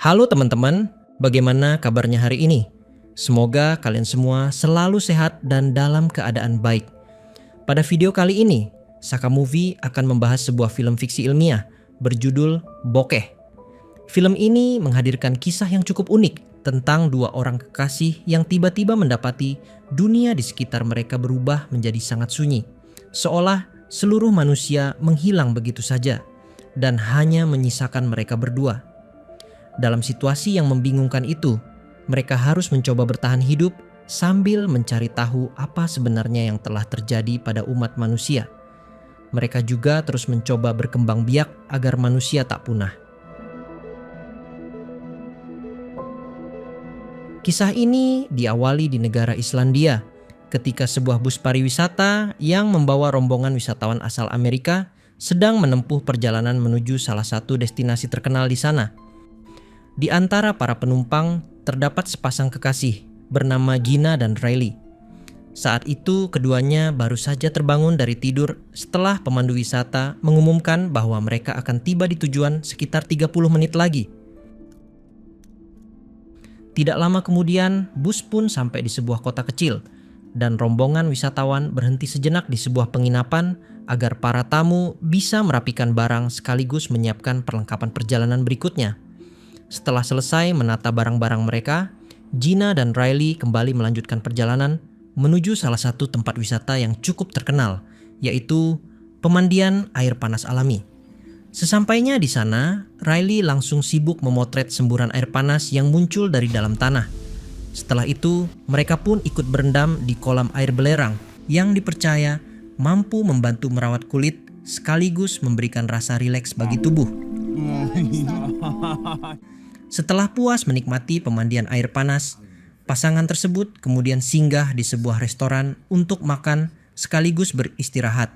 Halo teman-teman, bagaimana kabarnya hari ini? Semoga kalian semua selalu sehat dan dalam keadaan baik. Pada video kali ini, Saka Movie akan membahas sebuah film fiksi ilmiah berjudul Bokeh. Film ini menghadirkan kisah yang cukup unik tentang dua orang kekasih yang tiba-tiba mendapati dunia di sekitar mereka berubah menjadi sangat sunyi. Seolah seluruh manusia menghilang begitu saja dan hanya menyisakan mereka berdua. Dalam situasi yang membingungkan itu, mereka harus mencoba bertahan hidup sambil mencari tahu apa sebenarnya yang telah terjadi pada umat manusia. Mereka juga terus mencoba berkembang biak agar manusia tak punah. Kisah ini diawali di negara Islandia ketika sebuah bus pariwisata yang membawa rombongan wisatawan asal Amerika sedang menempuh perjalanan menuju salah satu destinasi terkenal di sana. Di antara para penumpang terdapat sepasang kekasih bernama Gina dan Riley. Saat itu keduanya baru saja terbangun dari tidur setelah pemandu wisata mengumumkan bahwa mereka akan tiba di tujuan sekitar 30 menit lagi. Tidak lama kemudian bus pun sampai di sebuah kota kecil dan rombongan wisatawan berhenti sejenak di sebuah penginapan agar para tamu bisa merapikan barang sekaligus menyiapkan perlengkapan perjalanan berikutnya. Setelah selesai menata barang-barang mereka, Gina dan Riley kembali melanjutkan perjalanan menuju salah satu tempat wisata yang cukup terkenal, yaitu pemandian air panas alami. Sesampainya di sana, Riley langsung sibuk memotret semburan air panas yang muncul dari dalam tanah. Setelah itu, mereka pun ikut berendam di kolam air belerang yang dipercaya mampu membantu merawat kulit sekaligus memberikan rasa rileks bagi tubuh. Setelah puas menikmati pemandian air panas, pasangan tersebut kemudian singgah di sebuah restoran untuk makan sekaligus beristirahat.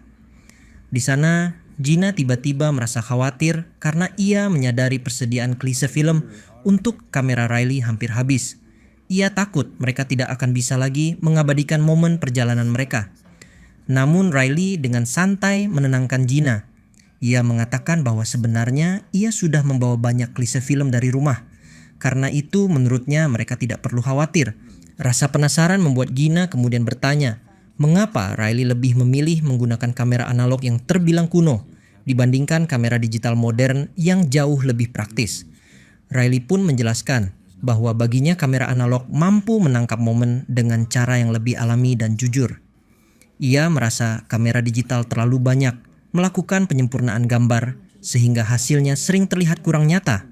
Di sana, Gina tiba-tiba merasa khawatir karena ia menyadari persediaan klise film untuk kamera Riley hampir habis. Ia takut mereka tidak akan bisa lagi mengabadikan momen perjalanan mereka. Namun Riley dengan santai menenangkan Gina. Ia mengatakan bahwa sebenarnya ia sudah membawa banyak klise film dari rumah. Karena itu menurutnya mereka tidak perlu khawatir. Rasa penasaran membuat Gina kemudian bertanya, mengapa Riley lebih memilih menggunakan kamera analog yang terbilang kuno dibandingkan kamera digital modern yang jauh lebih praktis. Riley pun menjelaskan bahwa baginya kamera analog mampu menangkap momen dengan cara yang lebih alami dan jujur. Ia merasa kamera digital terlalu banyak melakukan penyempurnaan gambar sehingga hasilnya sering terlihat kurang nyata.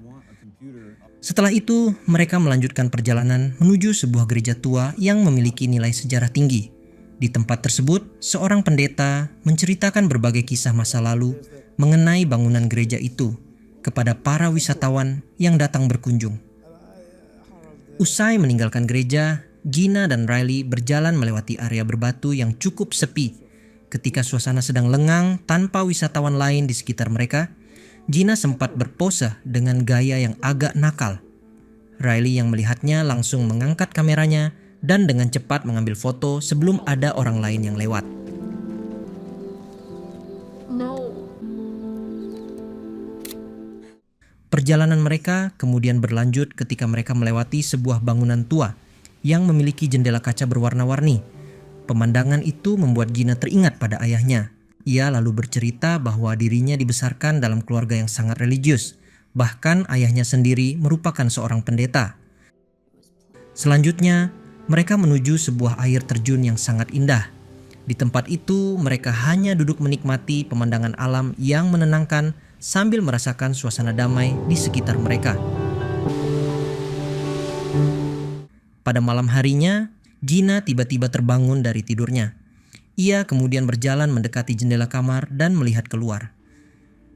Setelah itu, mereka melanjutkan perjalanan menuju sebuah gereja tua yang memiliki nilai sejarah tinggi. Di tempat tersebut, seorang pendeta menceritakan berbagai kisah masa lalu mengenai bangunan gereja itu kepada para wisatawan yang datang berkunjung. Usai meninggalkan gereja, Gina dan Riley berjalan melewati area berbatu yang cukup sepi. Ketika suasana sedang lengang tanpa wisatawan lain di sekitar mereka, Gina sempat berpose dengan gaya yang agak nakal. Riley yang melihatnya langsung mengangkat kameranya dan dengan cepat mengambil foto sebelum ada orang lain yang lewat. Perjalanan mereka kemudian berlanjut ketika mereka melewati sebuah bangunan tua yang memiliki jendela kaca berwarna-warni. Pemandangan itu membuat Gina teringat pada ayahnya. Ia lalu bercerita bahwa dirinya dibesarkan dalam keluarga yang sangat religius. Bahkan ayahnya sendiri merupakan seorang pendeta. Selanjutnya, mereka menuju sebuah air terjun yang sangat indah. Di tempat itu, mereka hanya duduk menikmati pemandangan alam yang menenangkan sambil merasakan suasana damai di sekitar mereka. Pada malam harinya, Gina tiba-tiba terbangun dari tidurnya. Ia kemudian berjalan mendekati jendela kamar dan melihat keluar.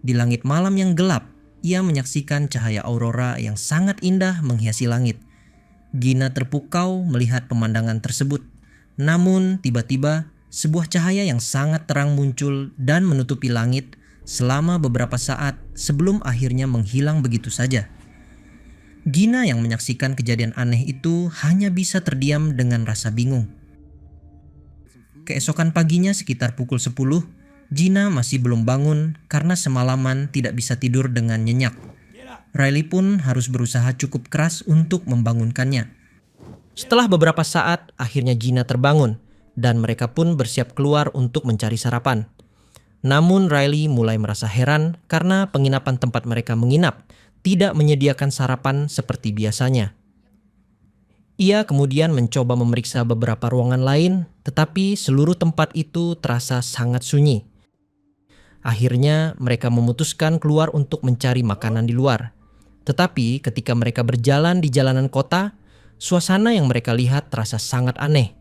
Di langit malam yang gelap, ia menyaksikan cahaya aurora yang sangat indah menghiasi langit. Gina terpukau melihat pemandangan tersebut. Namun tiba-tiba sebuah cahaya yang sangat terang muncul dan menutupi langit selama beberapa saat sebelum akhirnya menghilang begitu saja. Gina yang menyaksikan kejadian aneh itu hanya bisa terdiam dengan rasa bingung. Keesokan paginya sekitar pukul 10, Gina masih belum bangun karena semalaman tidak bisa tidur dengan nyenyak. Riley pun harus berusaha cukup keras untuk membangunkannya. Setelah beberapa saat, akhirnya Gina terbangun dan mereka pun bersiap keluar untuk mencari sarapan. Namun Riley mulai merasa heran karena penginapan tempat mereka menginap tidak menyediakan sarapan seperti biasanya. Ia kemudian mencoba memeriksa beberapa ruangan lain, tetapi seluruh tempat itu terasa sangat sunyi. Akhirnya mereka memutuskan keluar untuk mencari makanan di luar. Tetapi ketika mereka berjalan di jalanan kota, suasana yang mereka lihat terasa sangat aneh.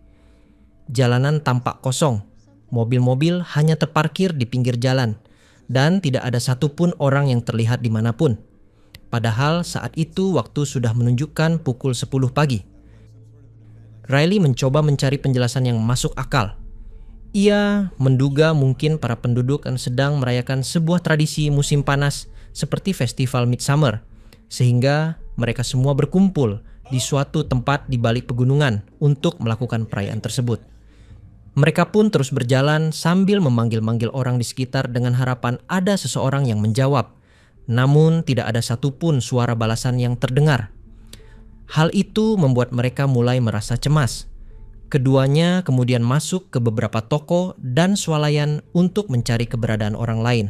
Jalanan tampak kosong, mobil-mobil hanya terparkir di pinggir jalan, dan tidak ada satupun orang yang terlihat dimanapun. Padahal saat itu waktu sudah menunjukkan pukul 10 pagi. Riley mencoba mencari penjelasan yang masuk akal. Ia menduga mungkin para penduduk sedang merayakan sebuah tradisi musim panas seperti festival Midsummer, sehingga mereka semua berkumpul di suatu tempat di balik pegunungan untuk melakukan perayaan tersebut. Mereka pun terus berjalan sambil memanggil-manggil orang di sekitar dengan harapan ada seseorang yang menjawab. Namun tidak ada satupun suara balasan yang terdengar. Hal itu membuat mereka mulai merasa cemas. Keduanya kemudian masuk ke beberapa toko dan swalayan untuk mencari keberadaan orang lain.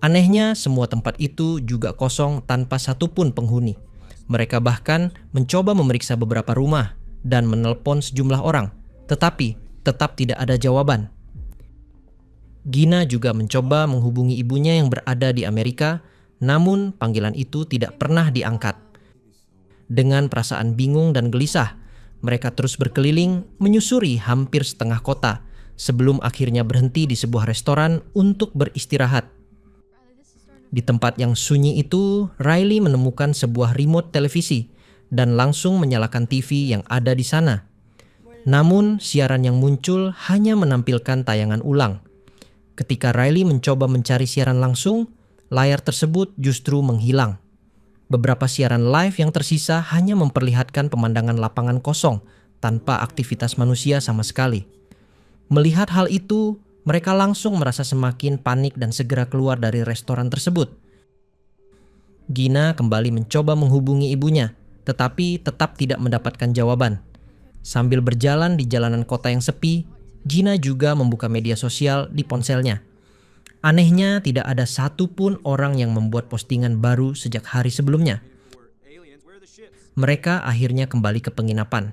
Anehnya, semua tempat itu juga kosong tanpa satupun penghuni. Mereka bahkan mencoba memeriksa beberapa rumah dan menelpon sejumlah orang, tetapi tetap tidak ada jawaban. Gina juga mencoba menghubungi ibunya yang berada di Amerika, namun panggilan itu tidak pernah diangkat. Dengan perasaan bingung dan gelisah, mereka terus berkeliling menyusuri hampir setengah kota sebelum akhirnya berhenti di sebuah restoran untuk beristirahat. Di tempat yang sunyi itu, Riley menemukan sebuah remote televisi dan langsung menyalakan TV yang ada di sana. Namun, siaran yang muncul hanya menampilkan tayangan ulang. Ketika Riley mencoba mencari siaran langsung, layar tersebut justru menghilang. Beberapa siaran live yang tersisa hanya memperlihatkan pemandangan lapangan kosong tanpa aktivitas manusia sama sekali. Melihat hal itu, mereka langsung merasa semakin panik dan segera keluar dari restoran tersebut. Gina kembali mencoba menghubungi ibunya, tetapi tetap tidak mendapatkan jawaban. Sambil berjalan di jalanan kota yang sepi, Gina juga membuka media sosial di ponselnya. Anehnya, tidak ada satupun orang yang membuat postingan baru sejak hari sebelumnya. Mereka akhirnya kembali ke penginapan.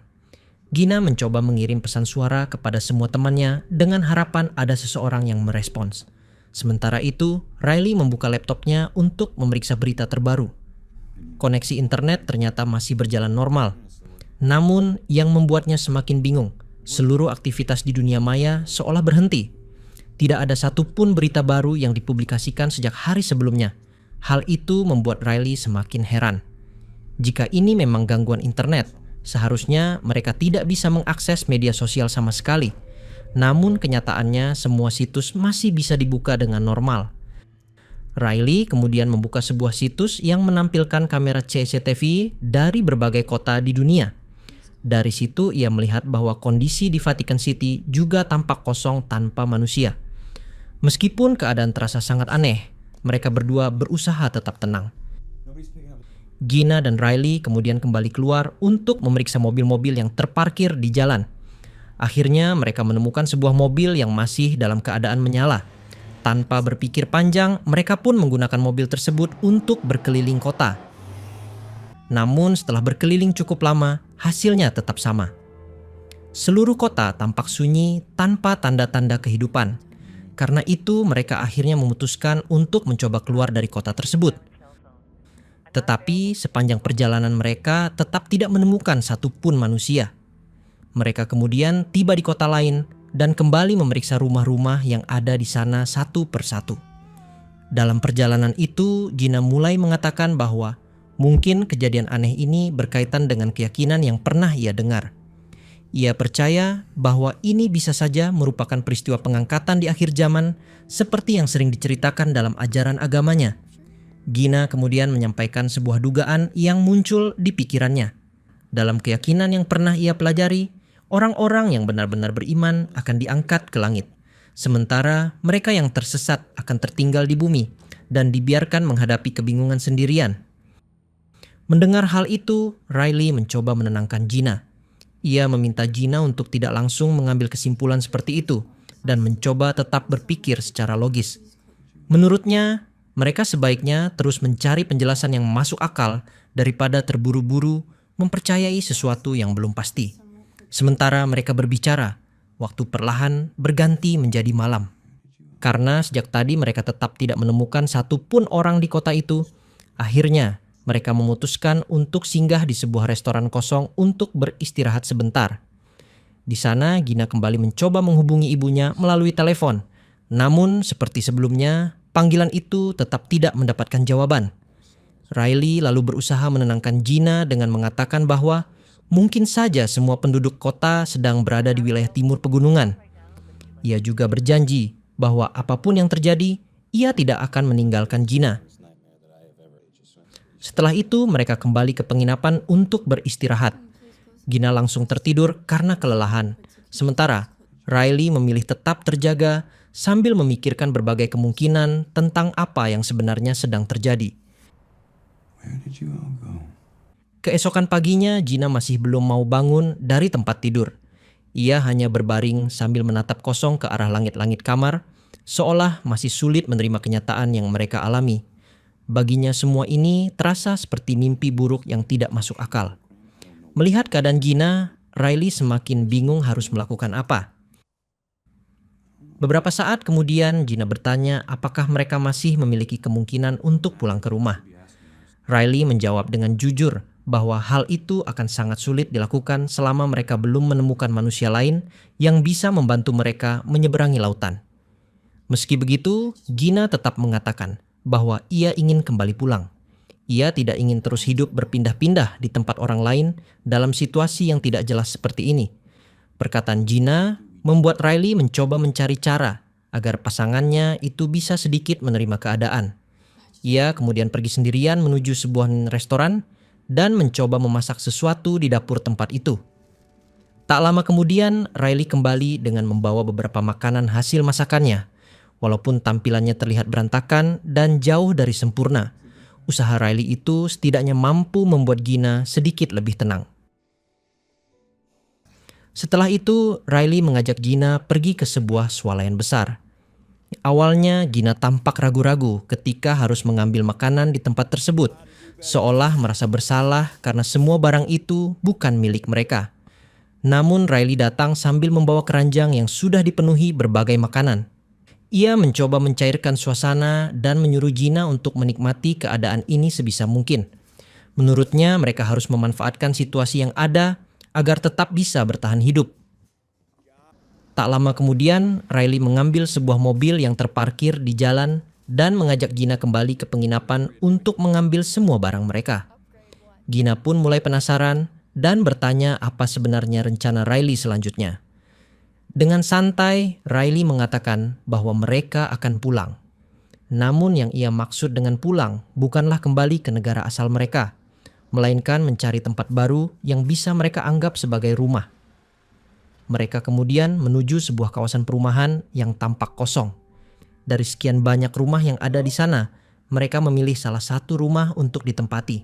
Gina mencoba mengirim pesan suara kepada semua temannya dengan harapan ada seseorang yang merespons. Sementara itu, Riley membuka laptopnya untuk memeriksa berita terbaru. Koneksi internet ternyata masih berjalan normal. Namun, yang membuatnya semakin bingung, seluruh aktivitas di dunia maya seolah berhenti. Tidak ada satupun berita baru yang dipublikasikan sejak hari sebelumnya. Hal itu membuat Riley semakin heran. Jika ini memang gangguan internet, seharusnya mereka tidak bisa mengakses media sosial sama sekali. Namun kenyataannya semua situs masih bisa dibuka dengan normal. Riley kemudian membuka sebuah situs yang menampilkan kamera CCTV dari berbagai kota di dunia. Dari situ ia melihat bahwa kondisi di Vatican City juga tampak kosong tanpa manusia. Meskipun keadaan terasa sangat aneh, mereka berdua berusaha tetap tenang. Gina dan Riley kemudian kembali keluar untuk memeriksa mobil-mobil yang terparkir di jalan. Akhirnya mereka menemukan sebuah mobil yang masih dalam keadaan menyala. Tanpa berpikir panjang, mereka pun menggunakan mobil tersebut untuk berkeliling kota. Namun setelah berkeliling cukup lama, hasilnya tetap sama. Seluruh kota tampak sunyi tanpa tanda-tanda kehidupan. Karena itu mereka akhirnya memutuskan untuk mencoba keluar dari kota tersebut. Tetapi sepanjang perjalanan mereka tetap tidak menemukan satupun manusia. Mereka kemudian tiba di kota lain dan kembali memeriksa rumah-rumah yang ada di sana satu persatu. Dalam perjalanan itu, Gina mulai mengatakan bahwa mungkin kejadian aneh ini berkaitan dengan keyakinan yang pernah ia dengar. Ia percaya bahwa ini bisa saja merupakan peristiwa pengangkatan di akhir zaman seperti yang sering diceritakan dalam ajaran agamanya. Gina kemudian menyampaikan sebuah dugaan yang muncul di pikirannya. Dalam keyakinan yang pernah ia pelajari, orang-orang yang benar-benar beriman akan diangkat ke langit. Sementara mereka yang tersesat akan tertinggal di bumi dan dibiarkan menghadapi kebingungan sendirian. Mendengar hal itu, Riley mencoba menenangkan Gina. Ia meminta Gina untuk tidak langsung mengambil kesimpulan seperti itu dan mencoba tetap berpikir secara logis. Menurutnya, mereka sebaiknya terus mencari penjelasan yang masuk akal daripada terburu-buru mempercayai sesuatu yang belum pasti. Sementara mereka berbicara, waktu perlahan berganti menjadi malam. Karena sejak tadi mereka tetap tidak menemukan satupun orang di kota itu, akhirnya mereka memutuskan untuk singgah di sebuah restoran kosong untuk beristirahat sebentar. Di sana, Gina kembali mencoba menghubungi ibunya melalui telepon. Namun, seperti sebelumnya, panggilan itu tetap tidak mendapatkan jawaban. Riley lalu berusaha menenangkan Gina dengan mengatakan bahwa mungkin saja semua penduduk kota sedang berada di wilayah timur pegunungan. Ia juga berjanji bahwa apapun yang terjadi, ia tidak akan meninggalkan Gina. Setelah itu, mereka kembali ke penginapan untuk beristirahat. Gina langsung tertidur karena kelelahan. Sementara, Riley memilih tetap terjaga sambil memikirkan berbagai kemungkinan tentang apa yang sebenarnya sedang terjadi. Keesokan paginya, Gina masih belum mau bangun dari tempat tidur. Ia hanya berbaring sambil menatap kosong ke arah langit-langit kamar, seolah masih sulit menerima kenyataan yang mereka alami. Baginya semua ini terasa seperti mimpi buruk yang tidak masuk akal. Melihat keadaan Gina, Riley semakin bingung harus melakukan apa. Beberapa saat kemudian, Gina bertanya apakah mereka masih memiliki kemungkinan untuk pulang ke rumah. Riley menjawab dengan jujur bahwa hal itu akan sangat sulit dilakukan selama mereka belum menemukan manusia lain yang bisa membantu mereka menyeberangi lautan. Meski begitu, Gina tetap mengatakan bahwa ia ingin kembali pulang. Ia tidak ingin terus hidup berpindah-pindah di tempat orang lain dalam situasi yang tidak jelas seperti ini. Perkataan Gina membuat Riley mencoba mencari cara agar pasangannya itu bisa sedikit menerima keadaan. Ia kemudian pergi sendirian menuju sebuah restoran dan mencoba memasak sesuatu di dapur tempat itu. Tak lama kemudian, Riley kembali dengan membawa beberapa makanan hasil masakannya. Walaupun tampilannya terlihat berantakan dan jauh dari sempurna, usaha Riley itu setidaknya mampu membuat Gina sedikit lebih tenang. Setelah itu, Riley mengajak Gina pergi ke sebuah swalayan besar. Awalnya, Gina tampak ragu-ragu ketika harus mengambil makanan di tempat tersebut, seolah merasa bersalah karena semua barang itu bukan milik mereka. Namun, Riley datang sambil membawa keranjang yang sudah dipenuhi berbagai makanan. Ia mencoba mencairkan suasana dan menyuruh Gina untuk menikmati keadaan ini sebisa mungkin. Menurutnya, mereka harus memanfaatkan situasi yang ada agar tetap bisa bertahan hidup. Tak lama kemudian, Riley mengambil sebuah mobil yang terparkir di jalan dan mengajak Gina kembali ke penginapan untuk mengambil semua barang mereka. Gina pun mulai penasaran dan bertanya apa sebenarnya rencana Riley selanjutnya. Dengan santai, Riley mengatakan bahwa mereka akan pulang. Namun yang ia maksud dengan pulang bukanlah kembali ke negara asal mereka, melainkan mencari tempat baru yang bisa mereka anggap sebagai rumah. Mereka kemudian menuju sebuah kawasan perumahan yang tampak kosong. Dari sekian banyak rumah yang ada di sana, mereka memilih salah satu rumah untuk ditempati.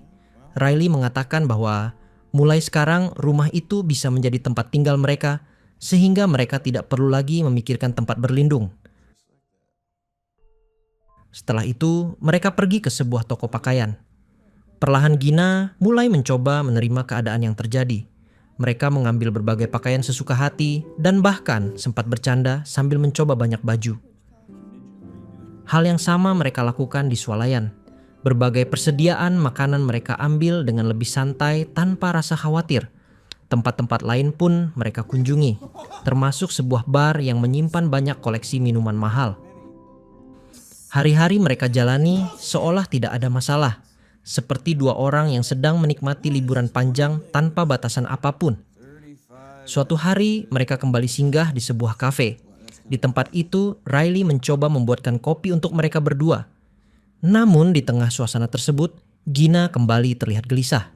Riley mengatakan bahwa mulai sekarang rumah itu bisa menjadi tempat tinggal mereka, sehingga mereka tidak perlu lagi memikirkan tempat berlindung. Setelah itu, mereka pergi ke sebuah toko pakaian. Perlahan Gina mulai mencoba menerima keadaan yang terjadi. Mereka mengambil berbagai pakaian sesuka hati dan bahkan sempat bercanda sambil mencoba banyak baju. Hal yang sama mereka lakukan di swalayan. Berbagai persediaan makanan mereka ambil dengan lebih santai tanpa rasa khawatir. Tempat-tempat lain pun mereka kunjungi, termasuk sebuah bar yang menyimpan banyak koleksi minuman mahal. Hari-hari mereka jalani seolah tidak ada masalah, seperti dua orang yang sedang menikmati liburan panjang tanpa batasan apapun. Suatu hari mereka kembali singgah di sebuah kafe. Di tempat itu, Riley mencoba membuatkan kopi untuk mereka berdua. Namun di tengah suasana tersebut, Gina kembali terlihat gelisah.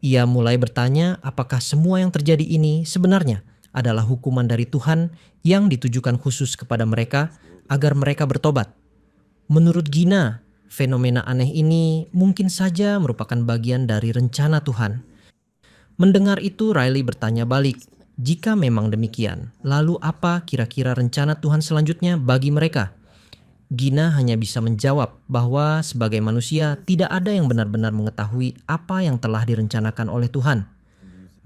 Ia mulai bertanya apakah semua yang terjadi ini sebenarnya adalah hukuman dari Tuhan yang ditujukan khusus kepada mereka agar mereka bertobat. Menurut Gina, Fenomena aneh ini mungkin saja merupakan bagian dari rencana Tuhan. Mendengar itu, Riley bertanya balik, jika memang demikian, lalu apa kira-kira rencana Tuhan selanjutnya bagi mereka? Gina hanya bisa menjawab bahwa sebagai manusia tidak ada yang benar-benar mengetahui apa yang telah direncanakan oleh Tuhan.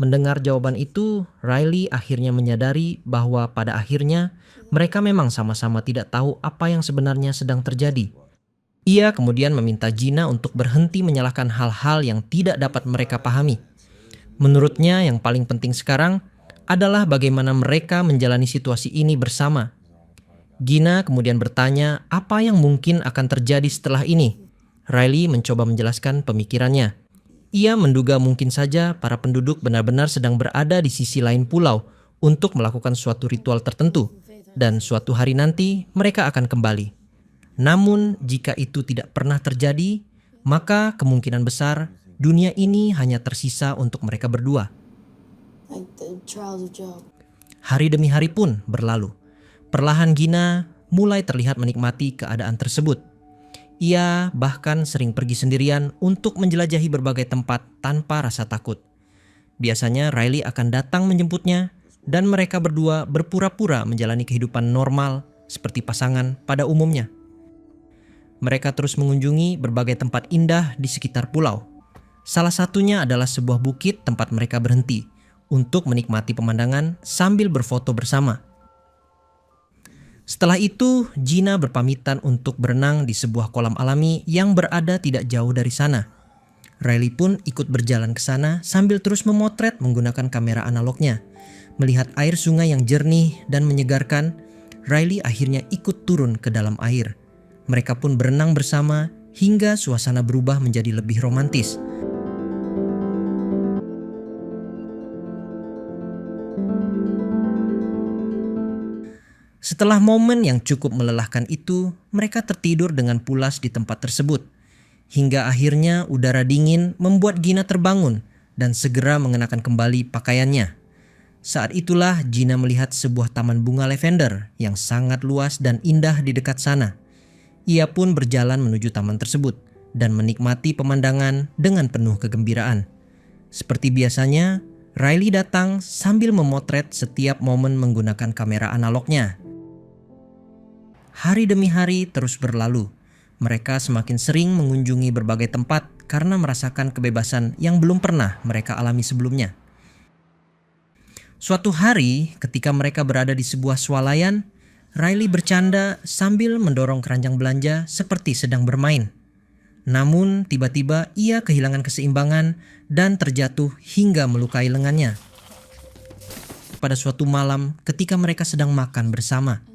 Mendengar jawaban itu, Riley akhirnya menyadari bahwa pada akhirnya mereka memang sama-sama tidak tahu apa yang sebenarnya sedang terjadi. Ia kemudian meminta Gina untuk berhenti menyalahkan hal-hal yang tidak dapat mereka pahami. Menurutnya yang paling penting sekarang adalah bagaimana mereka menjalani situasi ini bersama. Gina kemudian bertanya apa yang mungkin akan terjadi setelah ini. Riley mencoba menjelaskan pemikirannya. Ia menduga mungkin saja para penduduk benar-benar sedang berada di sisi lain pulau untuk melakukan suatu ritual tertentu, dan suatu hari nanti mereka akan kembali. Namun jika itu tidak pernah terjadi, maka kemungkinan besar dunia ini hanya tersisa untuk mereka berdua. Hari demi hari pun berlalu. Perlahan Gina mulai terlihat menikmati keadaan tersebut. Ia bahkan sering pergi sendirian untuk menjelajahi berbagai tempat tanpa rasa takut. Biasanya Riley akan datang menjemputnya dan mereka berdua berpura-pura menjalani kehidupan normal seperti pasangan pada umumnya. Mereka terus mengunjungi berbagai tempat indah di sekitar pulau. Salah satunya adalah sebuah bukit tempat mereka berhenti untuk menikmati pemandangan sambil berfoto bersama. Setelah itu, Gina berpamitan untuk berenang di sebuah kolam alami yang berada tidak jauh dari sana. Riley pun ikut berjalan ke sana sambil terus memotret menggunakan kamera analognya. Melihat air sungai yang jernih dan menyegarkan, Riley akhirnya ikut turun ke dalam air. Mereka pun berenang bersama hingga suasana berubah menjadi lebih romantis. Setelah momen yang cukup melelahkan itu, mereka tertidur dengan pulas di tempat tersebut. Hingga akhirnya udara dingin membuat Gina terbangun dan segera mengenakan kembali pakaiannya. Saat itulah Gina melihat sebuah taman bunga lavender yang sangat luas dan indah di dekat sana. Ia pun berjalan menuju taman tersebut dan menikmati pemandangan dengan penuh kegembiraan. Seperti biasanya, Riley datang sambil memotret setiap momen menggunakan kamera analognya. Hari demi hari terus berlalu. Mereka semakin sering mengunjungi berbagai tempat karena merasakan kebebasan yang belum pernah mereka alami sebelumnya. Suatu hari, ketika mereka berada di sebuah swalayan, Riley bercanda sambil mendorong keranjang belanja seperti sedang bermain. Namun tiba-tiba ia kehilangan keseimbangan dan terjatuh hingga melukai lengannya. Pada suatu malam ketika mereka sedang makan bersama,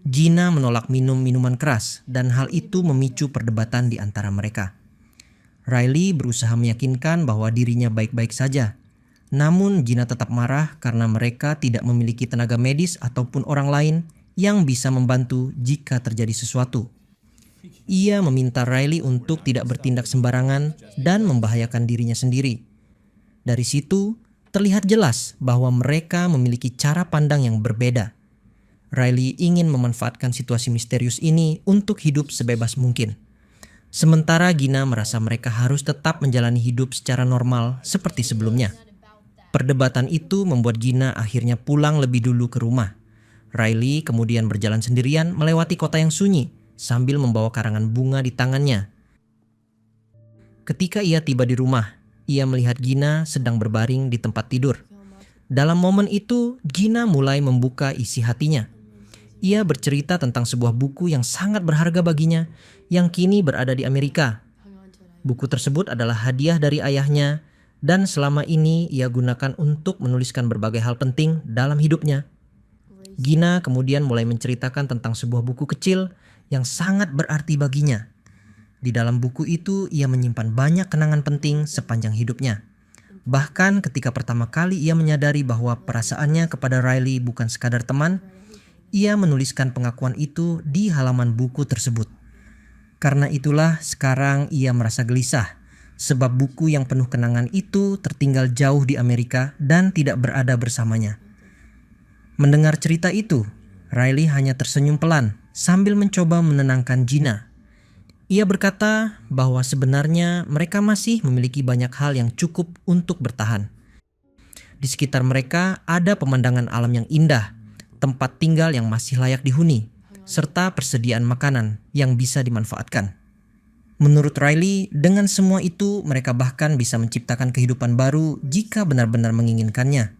Gina menolak minum minuman keras dan hal itu memicu perdebatan di antara mereka. Riley berusaha meyakinkan bahwa dirinya baik-baik saja. Namun Gina tetap marah karena mereka tidak memiliki tenaga medis ataupun orang lain yang bisa membantu jika terjadi sesuatu. Ia meminta Riley untuk tidak bertindak sembarangan dan membahayakan dirinya sendiri. Dari situ terlihat jelas bahwa mereka memiliki cara pandang yang berbeda. Riley ingin memanfaatkan situasi misterius ini untuk hidup sebebas mungkin. Sementara Gina merasa mereka harus tetap menjalani hidup secara normal seperti sebelumnya. Perdebatan itu membuat Gina akhirnya pulang lebih dulu ke rumah. Riley kemudian berjalan sendirian melewati kota yang sunyi sambil membawa karangan bunga di tangannya. Ketika ia tiba di rumah, ia melihat Gina sedang berbaring di tempat tidur. Dalam momen itu, Gina mulai membuka isi hatinya. Ia bercerita tentang sebuah buku yang sangat berharga baginya yang kini berada di Amerika. Buku tersebut adalah hadiah dari ayahnya dan selama ini ia gunakan untuk menuliskan berbagai hal penting dalam hidupnya. Gina kemudian mulai menceritakan tentang sebuah buku kecil yang sangat berarti baginya. Di dalam buku itu ia menyimpan banyak kenangan penting sepanjang hidupnya. Bahkan ketika pertama kali ia menyadari bahwa perasaannya kepada Riley bukan sekadar teman, ia menuliskan pengakuan itu di halaman buku tersebut. Karena itulah sekarang ia merasa gelisah, sebab buku yang penuh kenangan itu tertinggal jauh di Amerika dan tidak berada bersamanya. Mendengar cerita itu, Riley hanya tersenyum pelan sambil mencoba menenangkan Gina. Ia berkata bahwa sebenarnya mereka masih memiliki banyak hal yang cukup untuk bertahan. Di sekitar mereka ada pemandangan alam yang indah, tempat tinggal yang masih layak dihuni, serta persediaan makanan yang bisa dimanfaatkan. Menurut Riley, dengan semua itu mereka bahkan bisa menciptakan kehidupan baru jika benar-benar menginginkannya.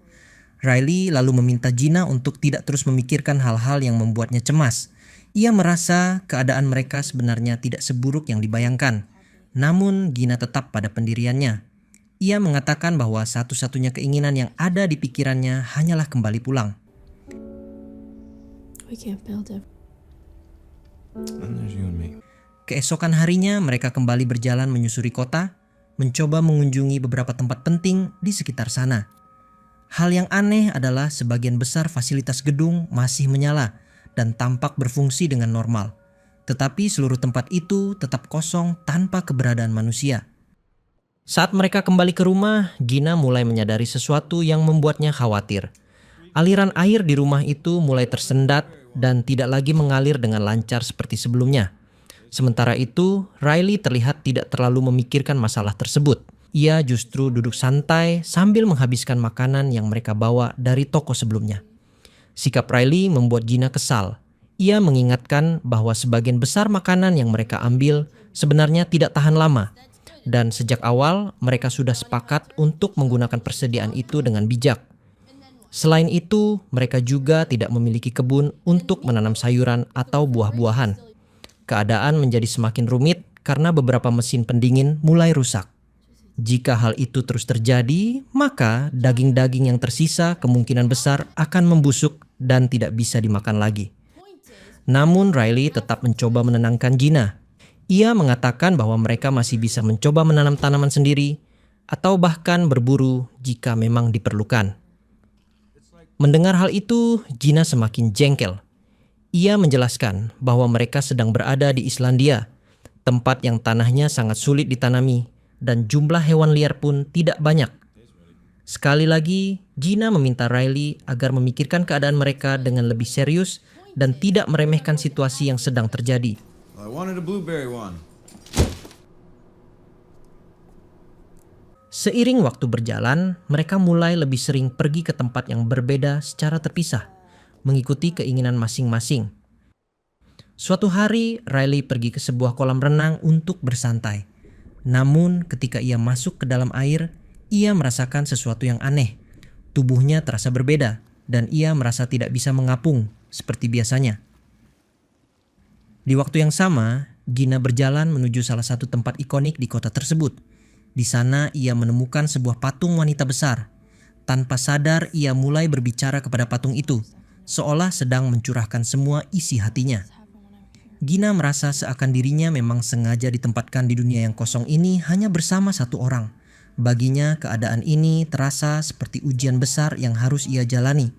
Riley lalu meminta Gina untuk tidak terus memikirkan hal-hal yang membuatnya cemas. Ia merasa keadaan mereka sebenarnya tidak seburuk yang dibayangkan. Namun Gina tetap pada pendiriannya. Ia mengatakan bahwa satu-satunya keinginan yang ada di pikirannya hanyalah kembali pulang. We can't build it. And there's you and me. Keesokan harinya mereka kembali berjalan menyusuri kota, mencoba mengunjungi beberapa tempat penting di sekitar sana. Hal yang aneh adalah sebagian besar fasilitas gedung masih menyala dan tampak berfungsi dengan normal. Tetapi seluruh tempat itu tetap kosong tanpa keberadaan manusia. Saat mereka kembali ke rumah, Gina mulai menyadari sesuatu yang membuatnya khawatir. Aliran air di rumah itu mulai tersendat dan tidak lagi mengalir dengan lancar seperti sebelumnya. Sementara itu, Riley terlihat tidak terlalu memikirkan masalah tersebut. Ia justru duduk santai sambil menghabiskan makanan yang mereka bawa dari toko sebelumnya. Sikap Riley membuat Gina kesal. Ia mengingatkan bahwa sebagian besar makanan yang mereka ambil sebenarnya tidak tahan lama. Dan sejak awal mereka sudah sepakat untuk menggunakan persediaan itu dengan bijak. Selain itu, mereka juga tidak memiliki kebun untuk menanam sayuran atau buah-buahan. Keadaan menjadi semakin rumit karena beberapa mesin pendingin mulai rusak. Jika hal itu terus terjadi, maka daging-daging yang tersisa kemungkinan besar akan membusuk dan tidak bisa dimakan lagi. Namun Riley tetap mencoba menenangkan Gina. Ia mengatakan bahwa mereka masih bisa mencoba menanam tanaman sendiri atau bahkan berburu jika memang diperlukan. Mendengar hal itu, Gina semakin jengkel. Ia menjelaskan bahwa mereka sedang berada di Islandia, tempat yang tanahnya sangat sulit ditanami dan jumlah hewan liar pun tidak banyak. Sekali lagi, Gina meminta Riley agar memikirkan keadaan mereka dengan lebih serius dan tidak meremehkan situasi yang sedang terjadi. I wanted a blueberry one. Seiring waktu berjalan, mereka mulai lebih sering pergi ke tempat yang berbeda secara terpisah, mengikuti keinginan masing-masing. Suatu hari, Riley pergi ke sebuah kolam renang untuk bersantai. Namun, ketika ia masuk ke dalam air, ia merasakan sesuatu yang aneh. Tubuhnya terasa berbeda, dan ia merasa tidak bisa mengapung seperti biasanya. Di waktu yang sama, Gina berjalan menuju salah satu tempat ikonik di kota tersebut. Di sana ia menemukan sebuah patung wanita besar. Tanpa sadar ia mulai berbicara kepada patung itu, seolah sedang mencurahkan semua isi hatinya. Gina merasa seakan dirinya memang sengaja ditempatkan di dunia yang kosong ini hanya bersama satu orang. Baginya keadaan ini terasa seperti ujian besar yang harus ia jalani.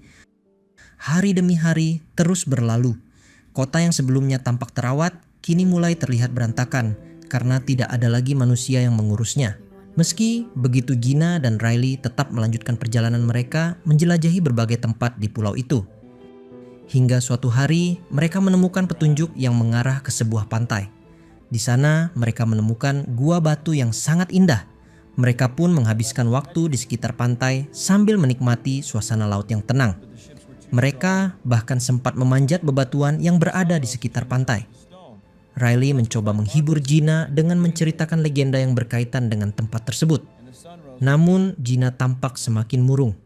Hari demi hari terus berlalu. Kota yang sebelumnya tampak terawat kini mulai terlihat berantakan karena tidak ada lagi manusia yang mengurusnya. Meski begitu, Gina dan Riley tetap melanjutkan perjalanan mereka menjelajahi berbagai tempat di pulau itu. Hingga suatu hari mereka menemukan petunjuk yang mengarah ke sebuah pantai. Di sana mereka menemukan gua batu yang sangat indah. Mereka pun menghabiskan waktu di sekitar pantai sambil menikmati suasana laut yang tenang. Mereka bahkan sempat memanjat bebatuan yang berada di sekitar pantai. Riley mencoba menghibur Gina dengan menceritakan legenda yang berkaitan dengan tempat tersebut. Namun Gina tampak semakin murung.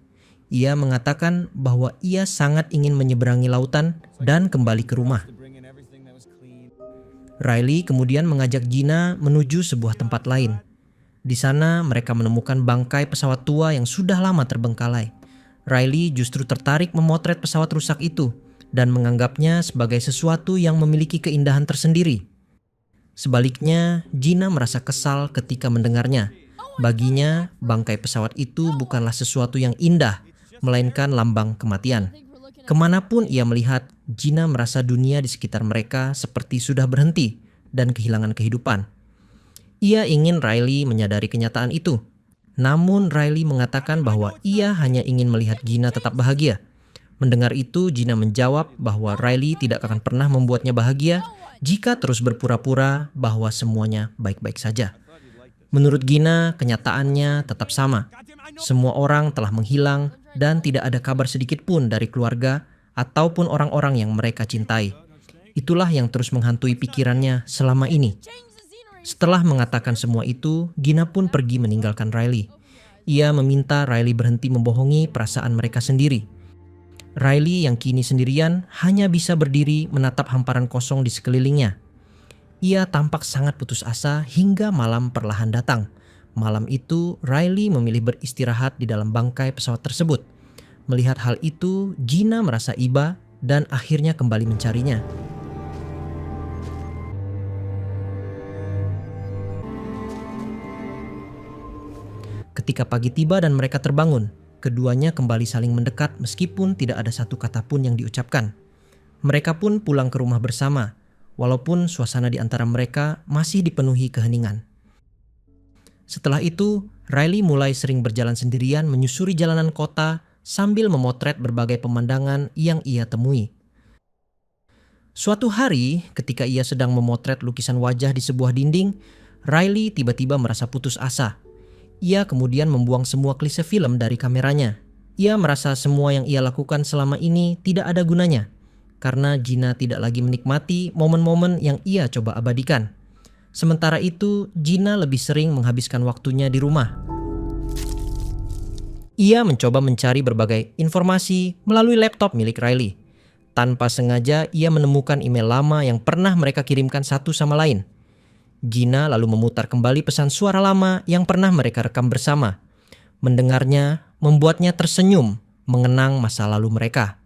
Ia mengatakan bahwa ia sangat ingin menyeberangi lautan dan kembali ke rumah. Riley kemudian mengajak Gina menuju sebuah tempat lain. Di sana mereka menemukan bangkai pesawat tua yang sudah lama terbengkalai. Riley justru tertarik memotret pesawat rusak itu dan menganggapnya sebagai sesuatu yang memiliki keindahan tersendiri. Sebaliknya, Gina merasa kesal ketika mendengarnya. Baginya, bangkai pesawat itu bukanlah sesuatu yang indah, melainkan lambang kematian. Kemanapun ia melihat, Gina merasa dunia di sekitar mereka seperti sudah berhenti dan kehilangan kehidupan. Ia ingin Riley menyadari kenyataan itu. Namun Riley mengatakan bahwa ia hanya ingin melihat Gina tetap bahagia. Mendengar itu, Gina menjawab bahwa Riley tidak akan pernah membuatnya bahagia jika terus berpura-pura bahwa semuanya baik-baik saja. Menurut Gina, kenyataannya tetap sama. Semua orang telah menghilang dan tidak ada kabar sedikit pun dari keluarga ataupun orang-orang yang mereka cintai. Itulah yang terus menghantui pikirannya selama ini. Setelah mengatakan semua itu, Gina pun pergi meninggalkan Riley. Ia meminta Riley berhenti membohongi perasaan mereka sendiri. Riley yang kini sendirian hanya bisa berdiri menatap hamparan kosong di sekelilingnya. Ia tampak sangat putus asa hingga malam perlahan datang. Malam itu, Riley memilih beristirahat di dalam bangkai pesawat tersebut. Melihat hal itu, Gina merasa iba dan akhirnya kembali mencarinya. Ketika pagi tiba dan mereka terbangun, keduanya kembali saling mendekat meskipun tidak ada satu kata pun yang diucapkan. Mereka pun pulang ke rumah bersama, walaupun suasana di antara mereka masih dipenuhi keheningan. Setelah itu, Riley mulai sering berjalan sendirian menyusuri jalanan kota sambil memotret berbagai pemandangan yang ia temui. Suatu hari, ketika ia sedang memotret lukisan wajah di sebuah dinding, Riley tiba-tiba merasa putus asa. Ia kemudian membuang semua klise film dari kameranya. Ia merasa semua yang ia lakukan selama ini tidak ada gunanya, karena Gina tidak lagi menikmati momen-momen yang ia coba abadikan. Sementara itu, Gina lebih sering menghabiskan waktunya di rumah. Ia mencoba mencari berbagai informasi melalui laptop milik Riley. Tanpa sengaja, ia menemukan email lama yang pernah mereka kirimkan satu sama lain. Gina lalu memutar kembali pesan suara lama yang pernah mereka rekam bersama. Mendengarnya membuatnya tersenyum, mengenang masa lalu mereka.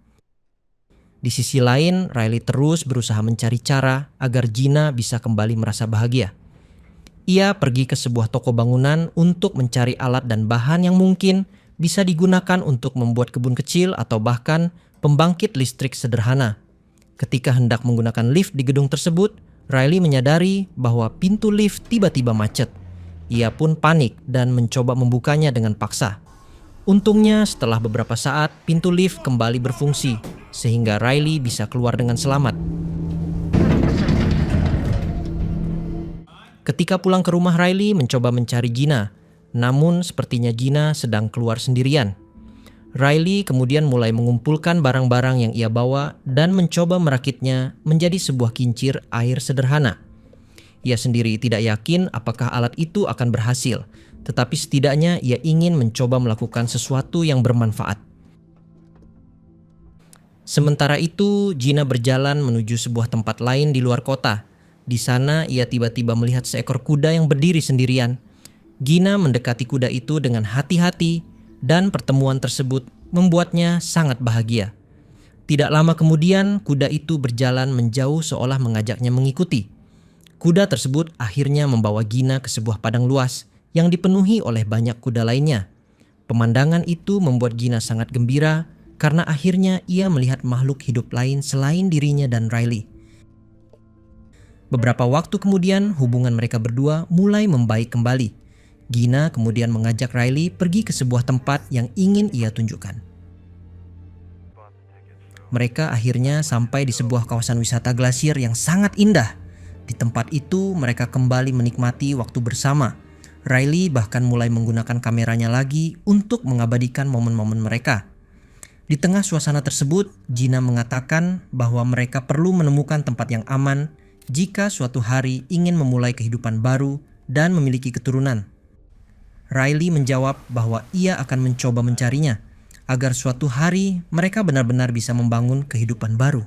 Di sisi lain, Riley terus berusaha mencari cara agar Gina bisa kembali merasa bahagia. Ia pergi ke sebuah toko bangunan untuk mencari alat dan bahan yang mungkin bisa digunakan untuk membuat kebun kecil atau bahkan pembangkit listrik sederhana. Ketika hendak menggunakan lift di gedung tersebut, Riley menyadari bahwa pintu lift tiba-tiba macet. Ia pun panik dan mencoba membukanya dengan paksa. Untungnya setelah beberapa saat, pintu lift kembali berfungsi, sehingga Riley bisa keluar dengan selamat. Ketika pulang ke rumah, Riley mencoba mencari Gina, namun sepertinya Gina sedang keluar sendirian. Riley kemudian mulai mengumpulkan barang-barang yang ia bawa dan mencoba merakitnya menjadi sebuah kincir air sederhana. Ia sendiri tidak yakin apakah alat itu akan berhasil, tetapi setidaknya ia ingin mencoba melakukan sesuatu yang bermanfaat. Sementara itu, Gina berjalan menuju sebuah tempat lain di luar kota. Di sana, ia tiba-tiba melihat seekor kuda yang berdiri sendirian. Gina mendekati kuda itu dengan hati-hati, dan pertemuan tersebut membuatnya sangat bahagia. Tidak lama kemudian, kuda itu berjalan menjauh seolah mengajaknya mengikuti. Kuda tersebut akhirnya membawa Gina ke sebuah padang luas yang dipenuhi oleh banyak kuda lainnya. Pemandangan itu membuat Gina sangat gembira karena akhirnya ia melihat makhluk hidup lain selain dirinya dan Riley. Beberapa waktu kemudian, hubungan mereka berdua mulai membaik kembali. Gina kemudian mengajak Riley pergi ke sebuah tempat yang ingin ia tunjukkan. Mereka akhirnya sampai di sebuah kawasan wisata glasier yang sangat indah. Di tempat itu mereka kembali menikmati waktu bersama. Riley bahkan mulai menggunakan kameranya lagi untuk mengabadikan momen-momen mereka. Di tengah suasana tersebut, Gina mengatakan bahwa mereka perlu menemukan tempat yang aman jika suatu hari ingin memulai kehidupan baru dan memiliki keturunan. Riley menjawab bahwa ia akan mencoba mencarinya, agar suatu hari mereka benar-benar bisa membangun kehidupan baru.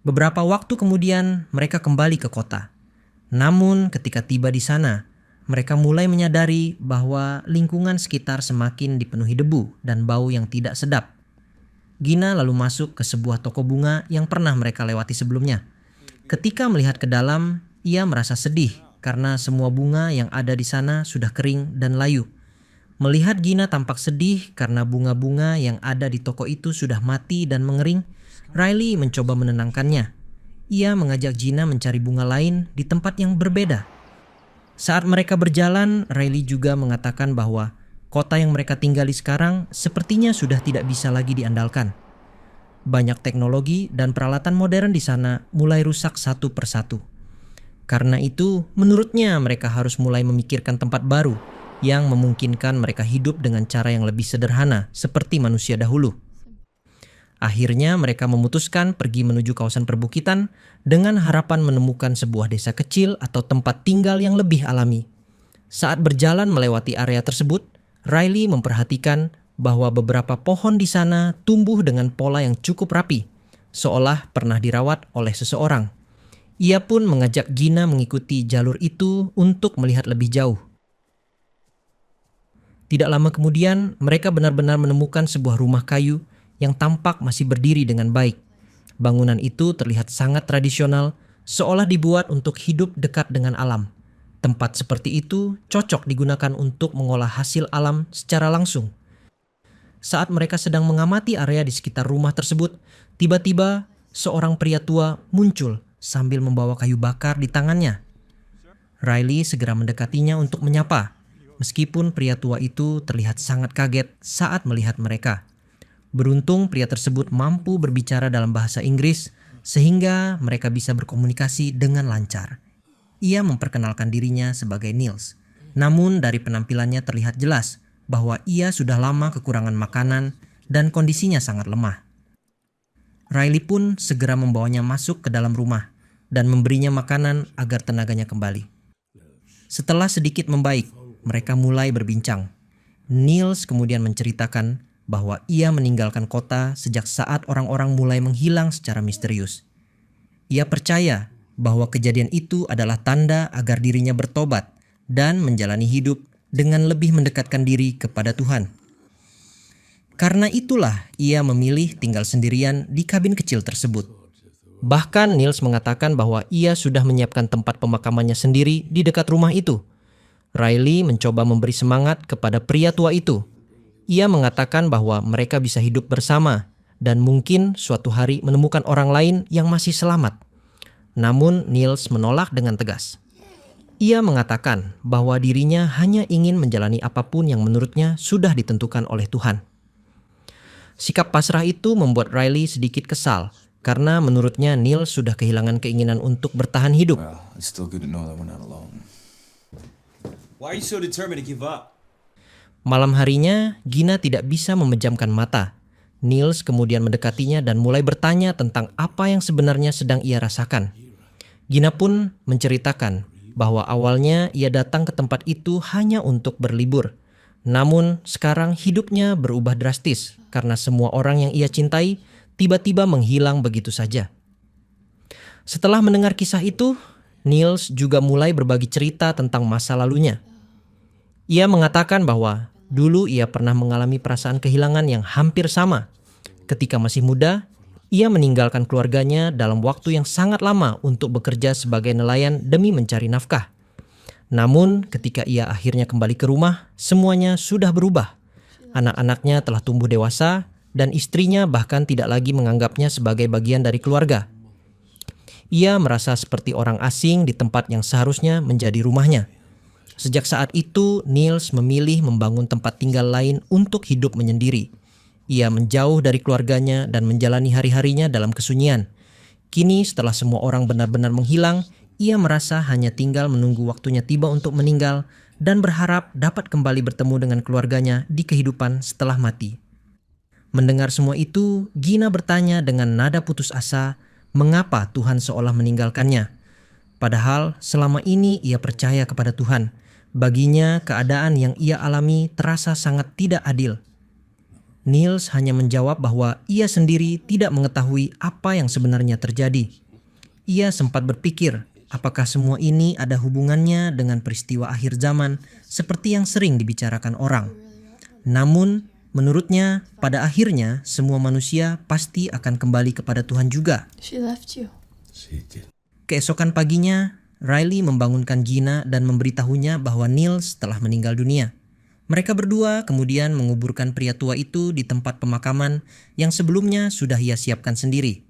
Beberapa waktu kemudian, mereka kembali ke kota. Namun ketika tiba di sana, mereka mulai menyadari bahwa lingkungan sekitar semakin dipenuhi debu dan bau yang tidak sedap. Gina lalu masuk ke sebuah toko bunga yang pernah mereka lewati sebelumnya. Ketika melihat ke dalam, ia merasa sedih karena semua bunga yang ada di sana sudah kering dan layu. Melihat Gina tampak sedih karena bunga-bunga yang ada di toko itu sudah mati dan mengering, Riley mencoba menenangkannya. Ia mengajak Gina mencari bunga lain di tempat yang berbeda. Saat mereka berjalan, Riley juga mengatakan bahwa Kota yang mereka tinggali sekarang sepertinya sudah tidak bisa lagi diandalkan. Banyak teknologi dan peralatan modern di sana mulai rusak satu persatu. Karena itu, menurutnya mereka harus mulai memikirkan tempat baru yang memungkinkan mereka hidup dengan cara yang lebih sederhana seperti manusia dahulu. Akhirnya mereka memutuskan pergi menuju kawasan perbukitan dengan harapan menemukan sebuah desa kecil atau tempat tinggal yang lebih alami. Saat berjalan melewati area tersebut, Riley memperhatikan bahwa beberapa pohon di sana tumbuh dengan pola yang cukup rapi, seolah pernah dirawat oleh seseorang. Ia pun mengajak Gina mengikuti jalur itu untuk melihat lebih jauh. Tidak lama kemudian, mereka benar-benar menemukan sebuah rumah kayu yang tampak masih berdiri dengan baik. Bangunan itu terlihat sangat tradisional, seolah dibuat untuk hidup dekat dengan alam. Tempat seperti itu cocok digunakan untuk mengolah hasil alam secara langsung. Saat mereka sedang mengamati area di sekitar rumah tersebut, tiba-tiba seorang pria tua muncul sambil membawa kayu bakar di tangannya. Riley segera mendekatinya untuk menyapa, meskipun pria tua itu terlihat sangat kaget saat melihat mereka. Beruntung pria tersebut mampu berbicara dalam bahasa Inggris sehingga mereka bisa berkomunikasi dengan lancar. Ia memperkenalkan dirinya sebagai Niels. Namun dari penampilannya terlihat jelas bahwa ia sudah lama kekurangan makanan dan kondisinya sangat lemah. Riley pun segera membawanya masuk ke dalam rumah dan memberinya makanan agar tenaganya kembali. Setelah sedikit membaik, mereka mulai berbincang. Niels kemudian menceritakan bahwa ia meninggalkan kota sejak saat orang-orang mulai menghilang secara misterius. Ia percaya bahwa kejadian itu adalah tanda agar dirinya bertobat dan menjalani hidup dengan lebih mendekatkan diri kepada Tuhan. Karena itulah ia memilih tinggal sendirian di kabin kecil tersebut. Bahkan Niels mengatakan bahwa ia sudah menyiapkan tempat pemakamannya sendiri di dekat rumah itu. Riley mencoba memberi semangat kepada pria tua itu. Ia mengatakan bahwa mereka bisa hidup bersama dan mungkin suatu hari menemukan orang lain yang masih selamat. Namun Niels menolak dengan tegas. Ia mengatakan bahwa dirinya hanya ingin menjalani apapun yang menurutnya sudah ditentukan oleh Tuhan. Sikap pasrah itu membuat Riley sedikit kesal karena menurutnya Niels sudah kehilangan keinginan untuk bertahan hidup. Well, it's still good to know that we're not alone. Why are you so determined to give up? Malam harinya, Gina tidak bisa memejamkan mata. Niels kemudian mendekatinya dan mulai bertanya tentang apa yang sebenarnya sedang ia rasakan. Gina pun menceritakan bahwa awalnya ia datang ke tempat itu hanya untuk berlibur. Namun sekarang hidupnya berubah drastis karena semua orang yang ia cintai tiba-tiba menghilang begitu saja. Setelah mendengar kisah itu, Niels juga mulai berbagi cerita tentang masa lalunya. Ia mengatakan bahwa dulu ia pernah mengalami perasaan kehilangan yang hampir sama. Ketika masih muda, ia meninggalkan keluarganya dalam waktu yang sangat lama untuk bekerja sebagai nelayan demi mencari nafkah. Namun ketika ia akhirnya kembali ke rumah, semuanya sudah berubah. Anak-anaknya telah tumbuh dewasa dan istrinya bahkan tidak lagi menganggapnya sebagai bagian dari keluarga. Ia merasa seperti orang asing di tempat yang seharusnya menjadi rumahnya. Sejak saat itu, Niels memilih membangun tempat tinggal lain untuk hidup menyendiri. Ia menjauh dari keluarganya dan menjalani hari-harinya dalam kesunyian. Kini setelah semua orang benar-benar menghilang, ia merasa hanya tinggal menunggu waktunya tiba untuk meninggal dan berharap dapat kembali bertemu dengan keluarganya di kehidupan setelah mati. Mendengar semua itu, Gina bertanya dengan nada putus asa, mengapa Tuhan seolah meninggalkannya. Padahal selama ini ia percaya kepada Tuhan. Baginya keadaan yang ia alami terasa sangat tidak adil. Niels hanya menjawab bahwa ia sendiri tidak mengetahui apa yang sebenarnya terjadi. Ia sempat berpikir apakah semua ini ada hubungannya dengan peristiwa akhir zaman seperti yang sering dibicarakan orang. Namun, menurutnya pada akhirnya semua manusia pasti akan kembali kepada Tuhan juga. She left you. She did. Keesokan paginya, Riley membangunkan Gina dan memberitahunya bahwa Niels telah meninggal dunia. Mereka berdua kemudian menguburkan pria tua itu di tempat pemakaman yang sebelumnya sudah ia siapkan sendiri.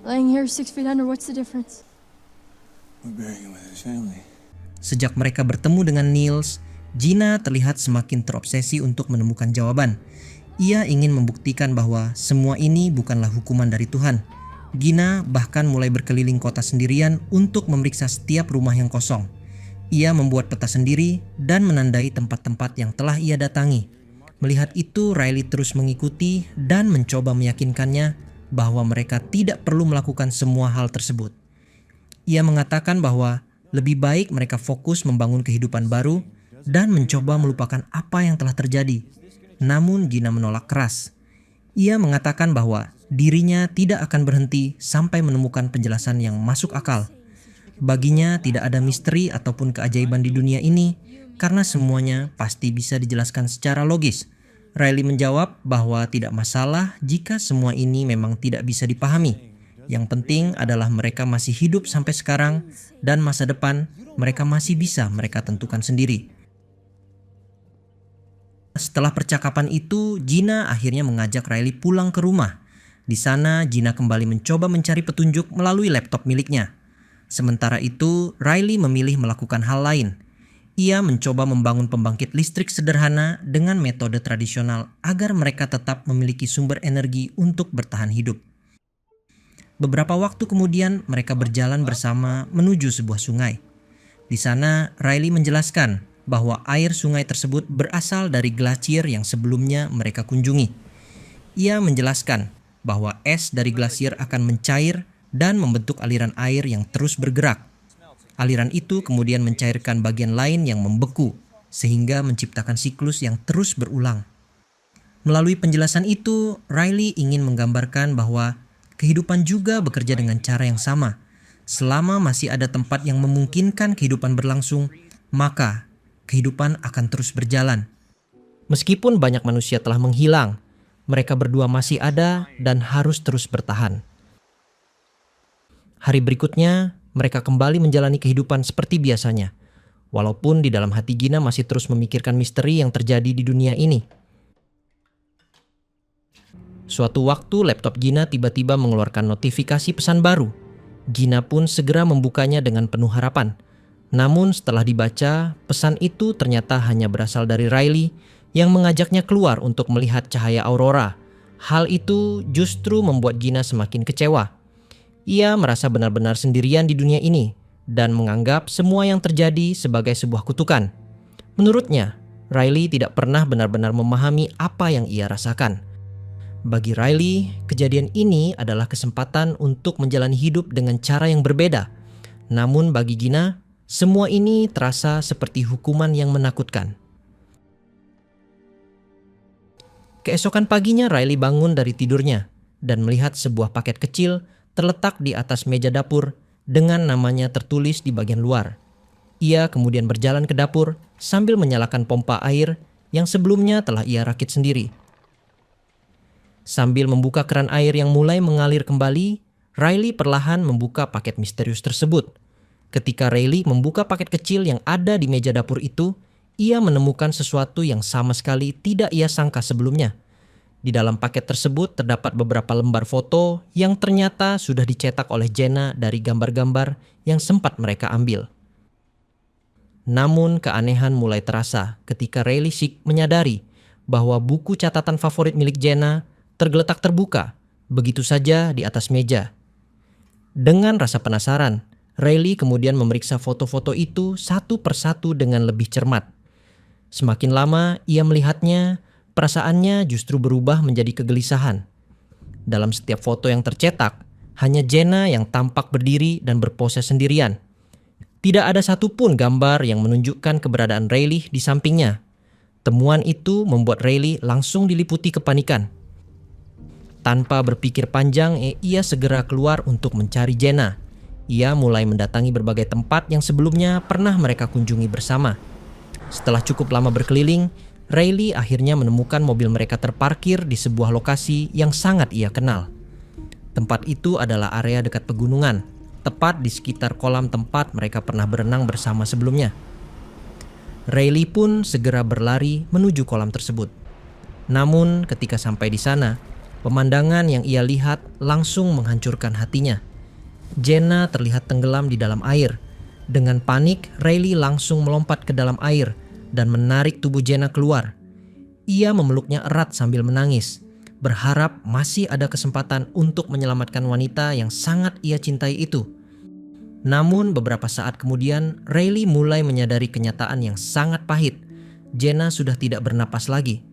Laying here 6 feet under, what's the difference? We're burying him with his family. Sejak mereka bertemu dengan Niels, Gina terlihat semakin terobsesi untuk menemukan jawaban. Ia ingin membuktikan bahwa semua ini bukanlah hukuman dari Tuhan. Gina bahkan mulai berkeliling kota sendirian untuk memeriksa setiap rumah yang kosong. Ia membuat peta sendiri dan menandai tempat-tempat yang telah ia datangi. Melihat itu, Riley terus mengikuti dan mencoba meyakinkannya bahwa mereka tidak perlu melakukan semua hal tersebut. Ia mengatakan bahwa lebih baik mereka fokus membangun kehidupan baru dan mencoba melupakan apa yang telah terjadi. Namun Gina menolak keras. Ia mengatakan bahwa dirinya tidak akan berhenti sampai menemukan penjelasan yang masuk akal. Baginya tidak ada misteri ataupun keajaiban di dunia ini karena semuanya pasti bisa dijelaskan secara logis. Riley menjawab bahwa tidak masalah jika semua ini memang tidak bisa dipahami. Yang penting adalah mereka masih hidup sampai sekarang dan masa depan mereka masih bisa mereka tentukan sendiri. Setelah percakapan itu, Gina akhirnya mengajak Riley pulang ke rumah. Di sana, Gina kembali mencoba mencari petunjuk melalui laptop miliknya. Sementara itu, Riley memilih melakukan hal lain. Ia mencoba membangun pembangkit listrik sederhana dengan metode tradisional agar mereka tetap memiliki sumber energi untuk bertahan hidup. Beberapa waktu kemudian, mereka berjalan bersama menuju sebuah sungai. Di sana, Riley menjelaskan bahwa air sungai tersebut berasal dari glasier yang sebelumnya mereka kunjungi. Ia menjelaskan bahwa es dari glasier akan mencair dan membentuk aliran air yang terus bergerak. Aliran itu kemudian mencairkan bagian lain yang membeku, sehingga menciptakan siklus yang terus berulang. Melalui penjelasan itu, Riley ingin menggambarkan bahwa kehidupan juga bekerja dengan cara yang sama. Selama masih ada tempat yang memungkinkan kehidupan berlangsung, maka kehidupan akan terus berjalan. Meskipun banyak manusia telah menghilang, mereka berdua masih ada dan harus terus bertahan. Hari berikutnya, mereka kembali menjalani kehidupan seperti biasanya, walaupun di dalam hati Gina masih terus memikirkan misteri yang terjadi di dunia ini. Suatu waktu, laptop Gina tiba-tiba mengeluarkan notifikasi pesan baru. Gina pun segera membukanya dengan penuh harapan. Namun setelah dibaca, pesan itu ternyata hanya berasal dari Riley yang mengajaknya keluar untuk melihat cahaya aurora. Hal itu justru membuat Gina semakin kecewa. Ia merasa benar-benar sendirian di dunia ini dan menganggap semua yang terjadi sebagai sebuah kutukan. Menurutnya, Riley tidak pernah benar-benar memahami apa yang ia rasakan. Bagi Riley, kejadian ini adalah kesempatan untuk menjalani hidup dengan cara yang berbeda. Namun bagi Gina, semua ini terasa seperti hukuman yang menakutkan. Keesokan paginya Riley bangun dari tidurnya dan melihat sebuah paket kecil terletak di atas meja dapur dengan namanya tertulis di bagian luar. Ia kemudian berjalan ke dapur sambil menyalakan pompa air yang sebelumnya telah ia rakit sendiri. Sambil membuka keran air yang mulai mengalir kembali, Riley perlahan membuka paket misterius tersebut. Ketika Riley membuka paket kecil yang ada di meja dapur itu, ia menemukan sesuatu yang sama sekali tidak ia sangka sebelumnya. Di dalam paket tersebut terdapat beberapa lembar foto yang ternyata sudah dicetak oleh Jenna dari gambar-gambar yang sempat mereka ambil. Namun keanehan mulai terasa ketika Riley menyadari bahwa buku catatan favorit milik Jenna tergeletak terbuka begitu saja di atas meja. Dengan rasa penasaran, Riley kemudian memeriksa foto-foto itu satu persatu dengan lebih cermat. Semakin lama ia melihatnya, perasaannya justru berubah menjadi kegelisahan. Dalam setiap foto yang tercetak, hanya Jenna yang tampak berdiri dan berpose sendirian. Tidak ada satupun gambar yang menunjukkan keberadaan Riley di sampingnya. Temuan itu membuat Riley langsung diliputi kepanikan. Tanpa berpikir panjang, ia segera keluar untuk mencari Jenna. Ia mulai mendatangi berbagai tempat yang sebelumnya pernah mereka kunjungi bersama. Setelah cukup lama berkeliling, Riley akhirnya menemukan mobil mereka terparkir di sebuah lokasi yang sangat ia kenal. Tempat itu adalah area dekat pegunungan, tepat di sekitar kolam tempat mereka pernah berenang bersama sebelumnya. Riley pun segera berlari menuju kolam tersebut. Namun ketika sampai di sana, pemandangan yang ia lihat langsung menghancurkan hatinya. Jenna terlihat tenggelam di dalam air, Dengan panik, Riley langsung melompat ke dalam air dan menarik tubuh Jenna keluar. Ia memeluknya erat sambil menangis, berharap masih ada kesempatan untuk menyelamatkan wanita yang sangat ia cintai itu. Namun beberapa saat kemudian, Riley mulai menyadari kenyataan yang sangat pahit. Jenna sudah tidak bernapas lagi.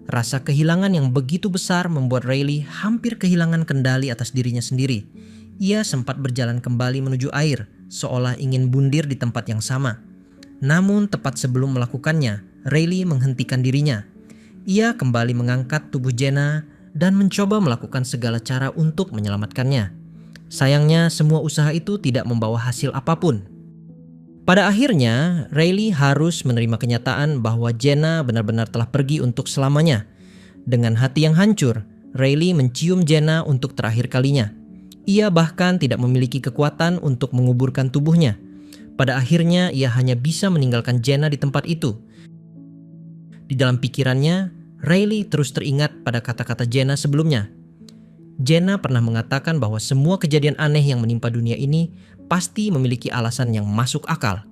Rasa kehilangan yang begitu besar membuat Riley hampir kehilangan kendali atas dirinya sendiri. Ia sempat berjalan kembali menuju air, seolah ingin bundir di tempat yang sama. Namun tepat sebelum melakukannya, Riley menghentikan dirinya. Ia kembali mengangkat tubuh Jenna dan mencoba melakukan segala cara untuk menyelamatkannya. Sayangnya semua usaha itu tidak membawa hasil apapun. Pada akhirnya, Riley harus menerima kenyataan bahwa Jenna benar-benar telah pergi untuk selamanya. Dengan hati yang hancur, Riley mencium Jenna untuk terakhir kalinya. Ia bahkan tidak memiliki kekuatan untuk menguburkan tubuhnya. Pada akhirnya, ia hanya bisa meninggalkan Jenna di tempat itu. Di dalam pikirannya, Riley terus teringat pada kata-kata Jenna sebelumnya. Jenna pernah mengatakan bahwa semua kejadian aneh yang menimpa dunia ini pasti memiliki alasan yang masuk akal.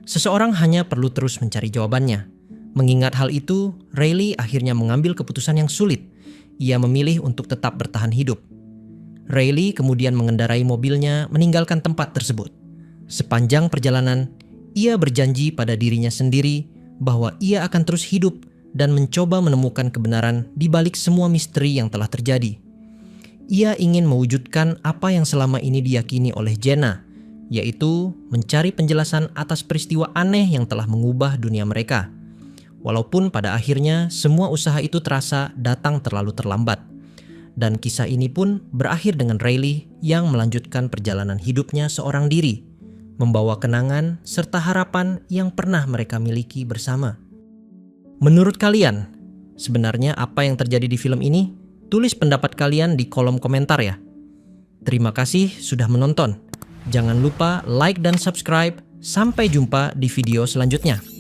Seseorang hanya perlu terus mencari jawabannya. Mengingat hal itu, Riley akhirnya mengambil keputusan yang sulit. Ia memilih untuk tetap bertahan hidup. Riley kemudian mengendarai mobilnya meninggalkan tempat tersebut. Sepanjang perjalanan, ia berjanji pada dirinya sendiri bahwa ia akan terus hidup dan mencoba menemukan kebenaran di balik semua misteri yang telah terjadi. Ia ingin mewujudkan apa yang selama ini diyakini oleh Jenna, yaitu mencari penjelasan atas peristiwa aneh yang telah mengubah dunia mereka. Walaupun pada akhirnya semua usaha itu terasa datang terlalu terlambat. Dan kisah ini pun berakhir dengan Riley yang melanjutkan perjalanan hidupnya seorang diri, membawa kenangan serta harapan yang pernah mereka miliki bersama. Menurut kalian, sebenarnya apa yang terjadi di film ini? Tulis pendapat kalian di kolom komentar ya. Terima kasih sudah menonton. Jangan lupa like dan subscribe. Sampai jumpa di video selanjutnya.